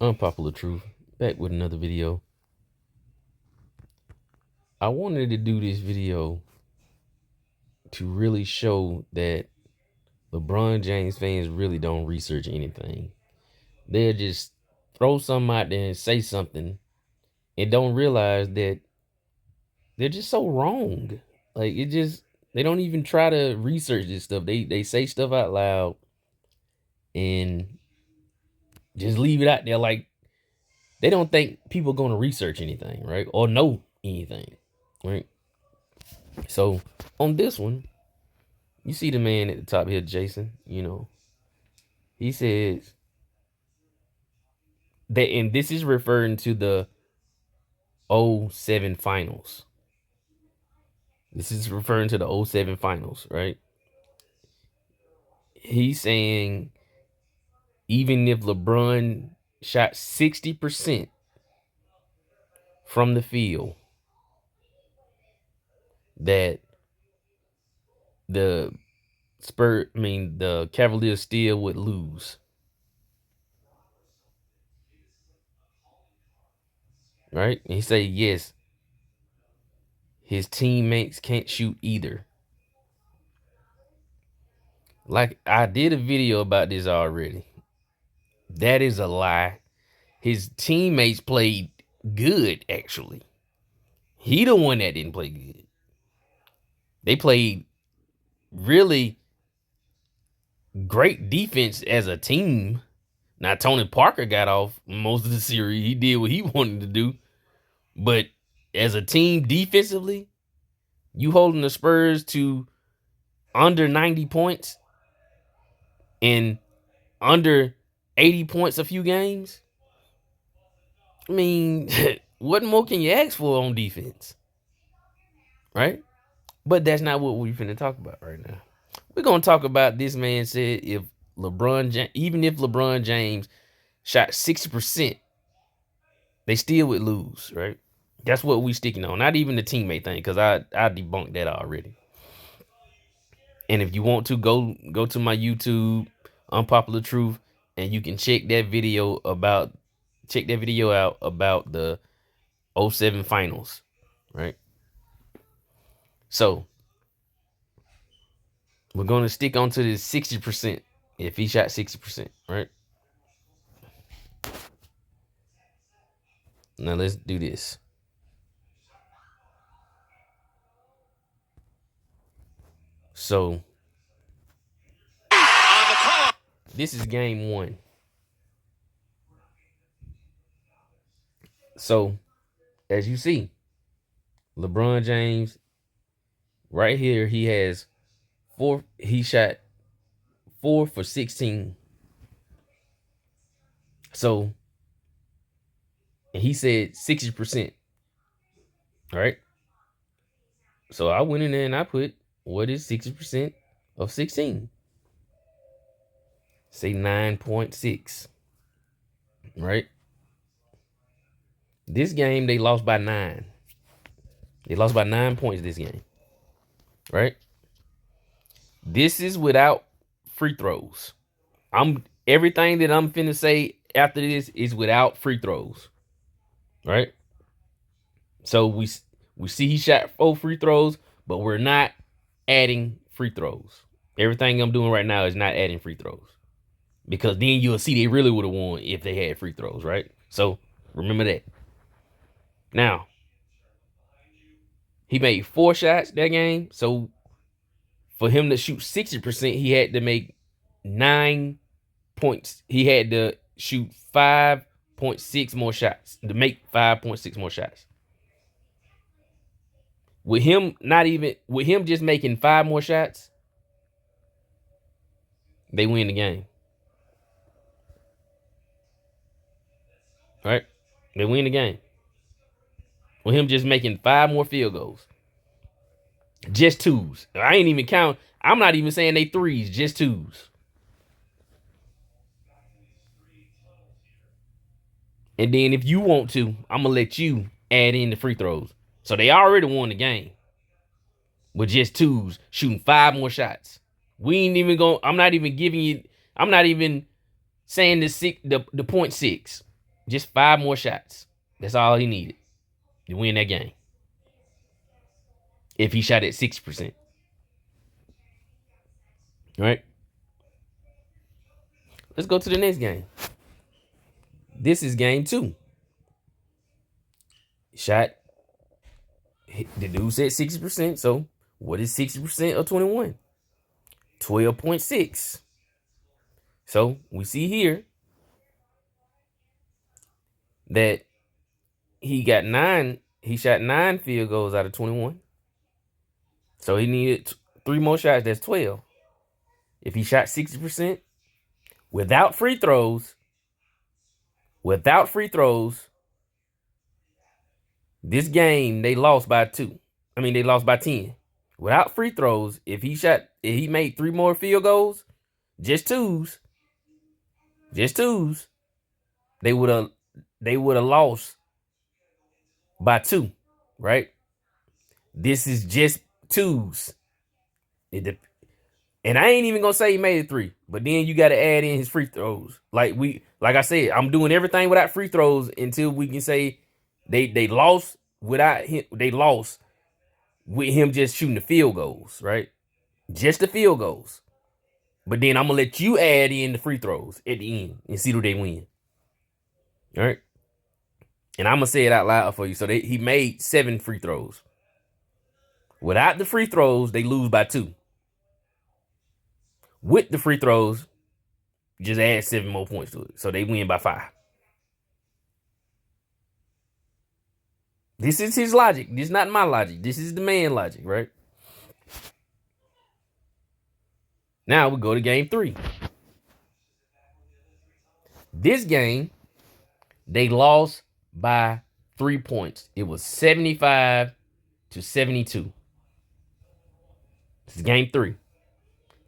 Unpopular truth. Back with another video. I wanted to do this video to really show that LeBron James fans really don't research anything. They'll just throw something out there and say something and don't realize that they're just so wrong. Like they don't even try to research this stuff. They say stuff out loud and just leave it out there like they don't think people are going to research anything, right? Or know anything, right? So on this one, you see the man at the top here, Jason, he says that, and this is referring to the '07 finals. This is referring to the '07 finals, right? He's saying even if LeBron shot 60% from the field, that the Cavaliers still would lose. Right? And he say yes, his teammates can't shoot either. Like, I did a video about this already. That is a lie. His teammates played good, actually. He the one that didn't play good. They played really great defense as a team. Now, Tony Parker got off most of the series. He did what he wanted to do. But as a team defensively, you holding the Spurs to under 90 points and under 80 points a few games. I mean, what more can you ask for on defense? Right? But that's not what we're finna talk about right now. We're going to talk about this man said even if LeBron James shot 60%, they still would lose, right? That's what we sticking on. Not even the teammate thing, because I debunked that already. And if you want to, go to my YouTube, Unpopular Truth, and you can check that video out about the '07 finals, right? So we're gonna stick on to this 60%. If he shot 60%, right? Now let's do this. So this is game 1. So as you see, LeBron James right here, he has he shot 4 for 16. So, and he said 60%. Right? So I went in there and I put, what is 60% of 16? Say 9.6. Right? This game, they lost by 9. They lost by 9 points this game. Right? This is without free throws. Everything that I'm finna say after this is without free throws. Right? So we see he shot 4 free throws, but we're not adding free throws. Everything I'm doing right now is not adding free throws. Because then you'll see they really would have won if they had free throws, right? So remember that. Now, he made 4 shots that game. So for him to shoot 60%, he had to make 9 points. He had to shoot 5.6 more shots to make 5.6 more shots. With him just making 5 more shots, they win the game. Right? They win the game. With him just making 5 more field goals. Just 2s. I ain't even count. I'm not even saying they 3s, just 2s. And then if you want to, I'm going to let you add in the free throws. So they already won the game. With just 2s, shooting 5 more shots. We ain't even going, I'm not even saying the 0.6. Just 5 more shots. That's all he needed to win that game. If he shot at 60%. All right. Let's go to the next game. This is game 2. Shot. The dude said 60%. So what is 60% of 21? 12.6. So we see here that he shot 9 field goals out of 21. So he needed 3 more shots. That's 12. If he shot 60% without free throws, this game they lost by 2. They lost by 10. Without free throws, if he made 3 more field goals, just twos, they would have lost by 2, right? This is just twos. And I ain't even gonna say he made it 3, but then you got to add in his free throws. Like I said, I'm doing everything without free throws until we can say they lost without him. They lost with him just shooting the field goals, right? Just the field goals. But then I'm gonna let you add in the free throws at the end and see who they win. All right. And I'm gonna say it out loud for you. So he made 7 free throws. Without the free throws, they lose by 2. With the free throws, just add 7 more points to it. So they win by 5. This is his logic. This is not my logic. This is the man logic, right? Now we go to game 3. This game, they lost by 3 points. It was 75-72. This is game 3.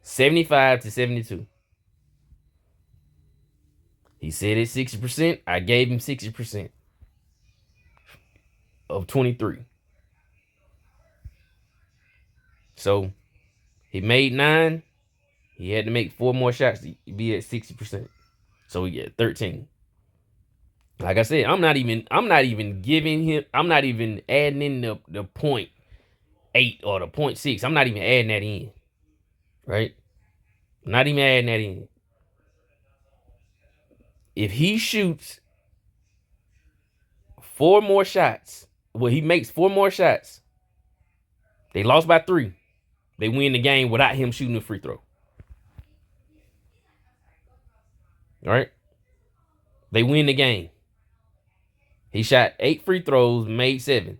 75-72. He said it's 60%. I gave him 60% of 23. So he made 9. He had to make 4 more shots to be at 60%. So we get 13. Like I said, I'm not even giving him, I'm not even adding in the 0.8 or the 0.6. I'm not even adding that in. Right? I'm not even adding that in. If he shoots 4 more shots, he makes 4 more shots. They lost by 3. They win the game without him shooting a free throw. All right? They win the game. He shot 8 free throws, made 7.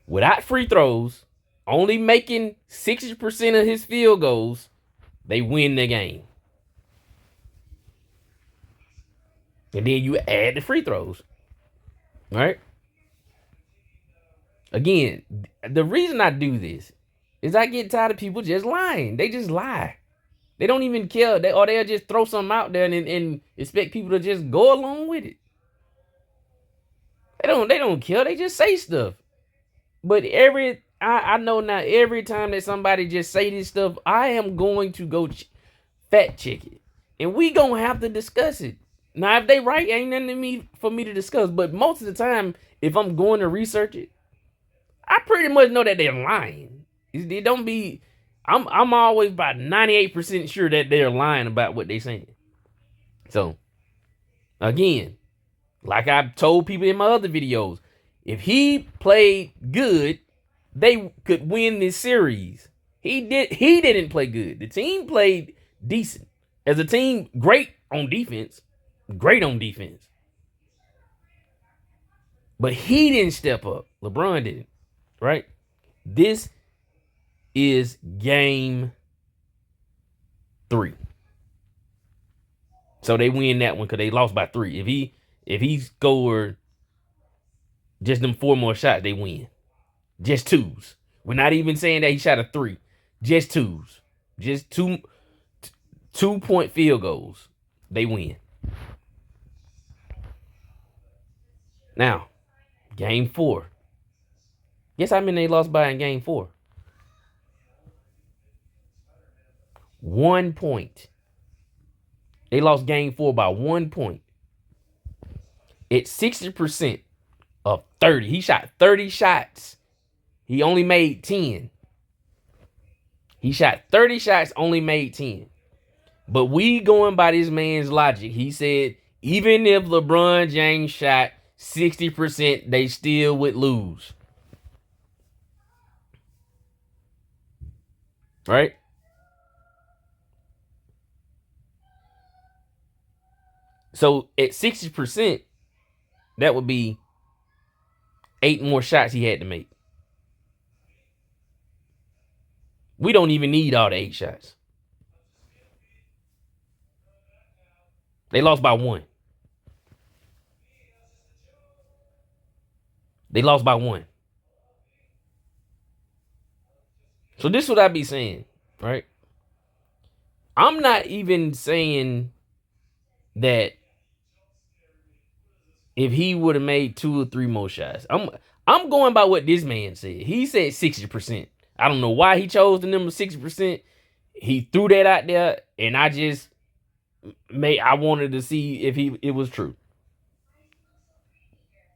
Without free throws, only making 60% of his field goals, they win the game. And then you add the free throws. All right? Again, the reason I do this is I get tired of people just lying. They just lie. They don't even care. Or they'll just throw something out there and expect people to just go along with it. They don't care. They just say stuff. But I know now every time that somebody just say this stuff, I am going to go fact check it. And we gonna have to discuss it. Now, if they right, ain't nothing for me to discuss. But most of the time, if I'm going to research it, I pretty much know that they're lying. It don't be. I'm always about 98% sure that they're lying about what they're saying. So, again, like I've told people in my other videos, if he played good, they could win this series. He didn't play good. The team played decent. As a team, great on defense. But he didn't step up. LeBron didn't. Right? This is game 3. So they win that one because they lost by 3. If he scored just them 4 more shots, they win. Just twos. We're not even saying that he shot a 3. Just twos. Just 2-point field goals. They win. Now, game 4. Guess how many they lost by in game 4? 1 point. They lost game 4 by 1 point. At 60% of 30. He shot 30 shots. He only made 10. He shot 30 shots, only made 10. But we going by this man's logic. He said, even if LeBron James shot 60%, they still would lose. Right? So at 60%, that would be 8 more shots he had to make. We don't even need all the 8 shots. They lost by 1. They lost by 1. So this is what I be saying, right? I'm not even saying that if he would have made 2 or 3 more shots. I'm going by what this man said. He said 60%. I don't know why he chose the number 60%. He threw that out there, and I wanted to see if it was true.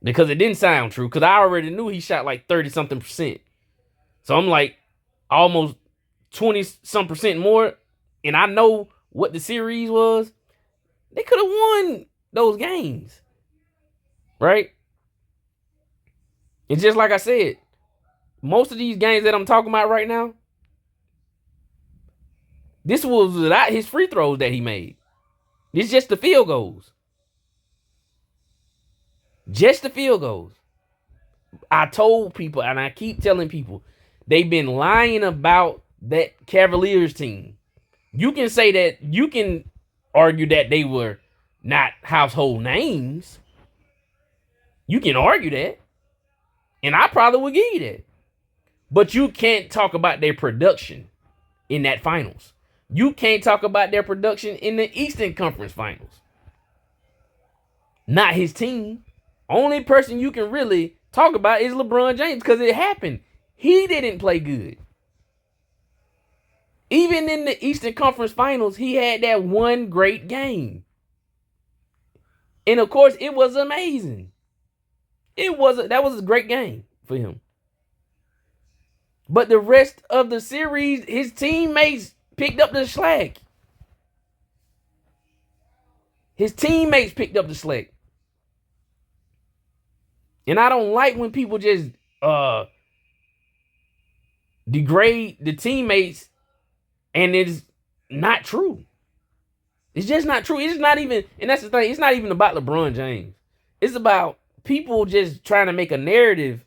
Because it didn't sound true, because I already knew he shot like 30-something%. So I'm like almost 20-some% more, and I know what the series was. They could have won those games. Right? And just like I said, most of these games that I'm talking about right now, this was without his free throws that he made. It's just the field goals. Just the field goals. I told people, and I keep telling people, they've been lying about that Cavaliers team. You can say that, you can argue that they were not household names. You can argue that. And I probably would give you that. But you can't talk about their production in that finals. You can't talk about their production in the Eastern Conference Finals. Not his team. Only person you can really talk about is LeBron James, because it happened. He didn't play good. Even in the Eastern Conference Finals, he had that one great game. And of course, it was amazing. That was a great game for him. But the rest of the series, his teammates picked up the slack. His teammates picked up the slack. And I don't like when people just degrade the teammates, and it's not true. It's just not true. It's not even, and that's the thing, it's not even about LeBron James. It's about people just trying to make a narrative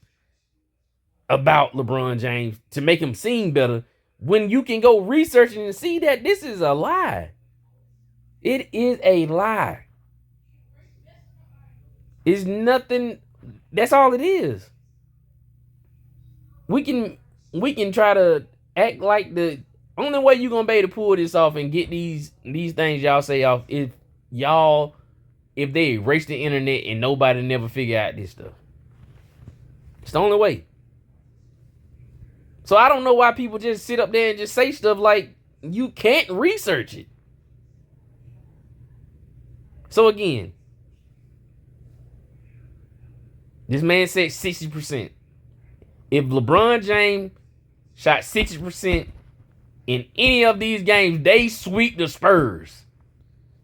about LeBron James to make him seem better, when you can go research and see that this is a lie. It is a lie. It's nothing. That's all it is. We can try to act like the only way you're gonna be able to pull this off and get these things y'all say off if they erase the internet and nobody never figure out this stuff. It's the only way. So I don't know why people just sit up there and just say stuff like you can't research it. So again, this man said 60%. If LeBron James shot 60% in any of these games, they sweep the Spurs.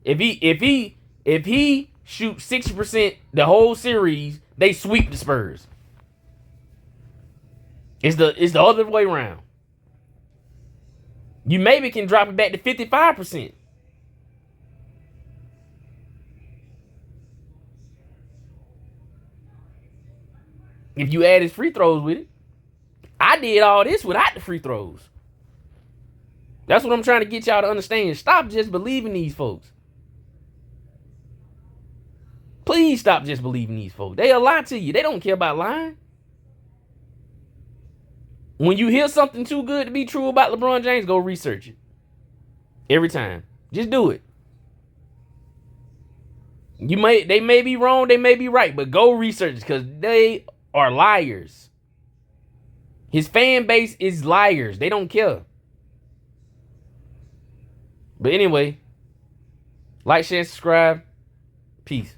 If he shoots 60% the whole series, they sweep the Spurs. It's the other way around. You maybe can drop it back to 55%. If you add his free throws with it. I did all this without the free throws. That's what I'm trying to get y'all to understand. Stop just believing these folks. Please stop just believing these folks. They'll lie to you. They don't care about lying. When you hear something too good to be true about LeBron James, go research it. Every time. Just do it. They may be wrong, they may be right, but go research it, because they are liars. His fan base is liars. They don't care. But anyway, like, share, subscribe. Peace.